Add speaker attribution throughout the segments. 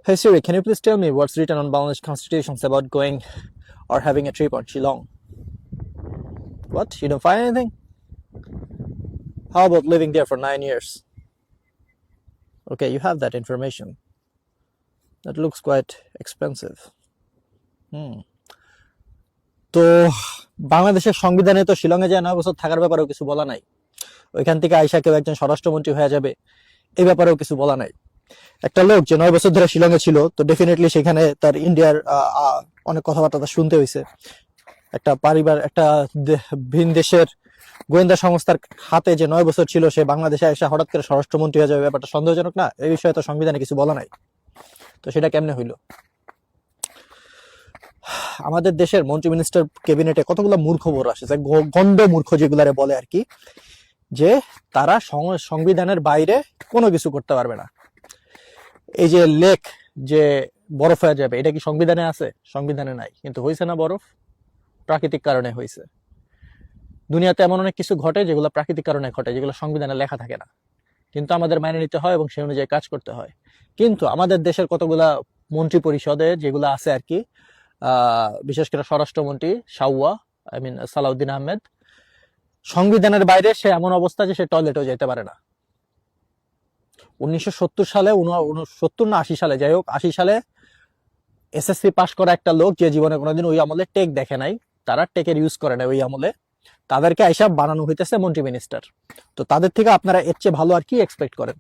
Speaker 1: Hey Siri, can you please tell me what's written on Bangladesh constitutions about going or having a trip on Shillong? What? You don't find anything? How about living there for 9 years? Okay, you have that information. That looks quite expensive. তো বাংলাদেশের সংবিধানে তো শিলংয়ে যায় 9 বছর থাকার ব্যাপারেও কিছু বলা নাই। ওইখান থেকে আইসা কেউ একজন স্বরাষ্ট্রমন্ত্রী হয়ে যাবে, এই ব্যাপারেও কিছু বলা নাই। একটা লোক যে 9 বছর ধরে শিলংয়ে ছিল, তো ডেফিনেটলি সেখানে তার ইন্ডিয়ার অনেক কথাবার্তা শুনতে হয়েছে। একটা ভিন দেশের গোয়েন্দা সংস্থার হাতে যে 9 বছর ছিল, সে বাংলাদেশে এসে হঠাৎ করে স্বরাষ্ট্রমন্ত্রী হয়ে যাবে, ব্যাপারটা সন্দেহজনক না? এই বিষয়ে তো সংবিধানে কিছু বলা নাই, তো সেটা কেমনে হইলো? আমাদের দেশের মন্ত্রী মিনিস্টার ক্যাবিনেটে কতগুলো মূর্খ বড় আসে, গন্ড মূর্খ যেগুলারে বলে আর কি, যে তারা সংবিধানের বাইরে কোনো কিছু করতে পারবে না। এই যে লেক যে বরফ হয়ে যাবে, এটা কি সংবিধানে আছে? সংবিধানে নাই, কিন্তু হয়েছে না বরফ? প্রাকৃতিক কারণে হয়েছে। দুনিয়াতে এমন অনেক কিছু ঘটে যেগুলো প্রাকৃতিক কারণে ঘটে, যেগুলো সংবিধানে লেখা থাকে না, কিন্তু আমাদের মেনে নিতে হয় এবং সেই অনুযায়ী কাজ করতে হয়। কিন্তু আমাদের দেশের কতগুলা মন্ত্রী পরিষদে যেগুলো আছে আর কি, বিশেষ করে স্বরাষ্ট্রমন্ত্রী সালাউদ্দিন আহমেদ, সংবিধানের বাইরে সে এমন অবস্থা যে সে টয়লেটেও যেতে পারে না। 1970 সালে 70 না 80 সালে, যাই হোক 80 সালে এসএসসি পাশ করা একটা লোক, যে জীবনে কোনোদিন ওই আমলে টেক দেখে নাই, তারা টেকের ইউজ করে না ওই আমলে, তাদেরকে আইসা বানানো হইতেছে মন্ত্রী মিনিস্টার। তো তাদের থেকে আপনারা এর চেয়ে ভালো আর কি এক্সপেক্ট করেন?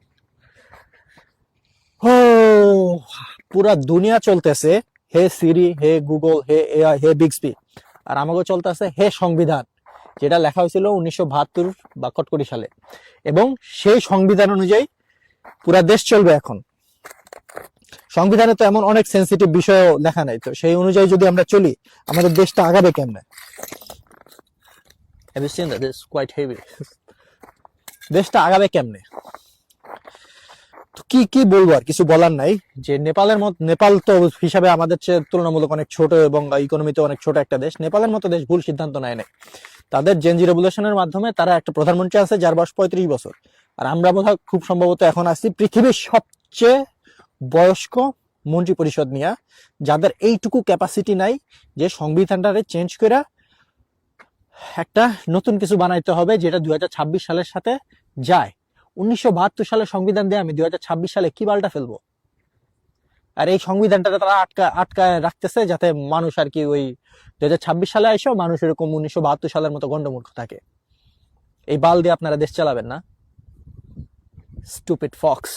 Speaker 1: পুরা দুনিয়া চলতেছে হে সিরি, হে গুগল, হে এআই, হে বিক্সবি, আর আমাকে চলতেছে হে সংবিধান, যেটা লেখা হয়েছিল 1972 বা কটকটি সালে, এবং সেই সংবিধান অনুযায়ী পুরা দেশ চলবে। এখন সংবিধানে তো এমন অনেক সেন্সিটিভ বিষয় লেখা নাই, তো সেই অনুযায়ী যদি আমরা চলি, আমাদের দেশটা আগাবে কেমনে? Have you seen that? It's quite heavy. দেশটা আগাবে কেমনে? তো কি বলবো, আর কিছু বলার নাই। যে নেপাল তো হিসাবে আমাদের চেয়ে তুলনামূলক অনেক ছোট এবং ইকোনমিতে অনেক ছোট একটা দেশ। নেপালের মতো দেশ ভুল সিদ্ধান্ত নেয় নাই। তাদের জেনজি রেভলিউশনের মাধ্যমে তারা একটা প্রধানমন্ত্রী আছে যার বয়স 35 বছর, আর আমরা বোধহয় খুব সম্ভবত এখন আছি পৃথিবীর সবচেয়ে বয়স্ক মন্ত্রী পরিষদ নিয়ে, যাদের এইটুকু ক্যাপাসিটি নাই যে সংবিধানটারে চেঞ্জ করে একটা নতুন কিছু বানাইতে হবে যেটা 2026 সালের সাথে যায়। 1972 সালে সংবিধান দিয়ে আমি 2026 সালে কি পাল্টা ফেলবো? আর এই সংবিধানটা তারা আটকায় রাখতেছে যাতে মানুষ আর কি ওই 2026 সালে এসেও মানুষ এরকম 1972 সালের মতো গন্ডমূর্খ থাকে। এই বাল দিয়ে আপনারা দেশ চালাবেন না? Stupid Fox.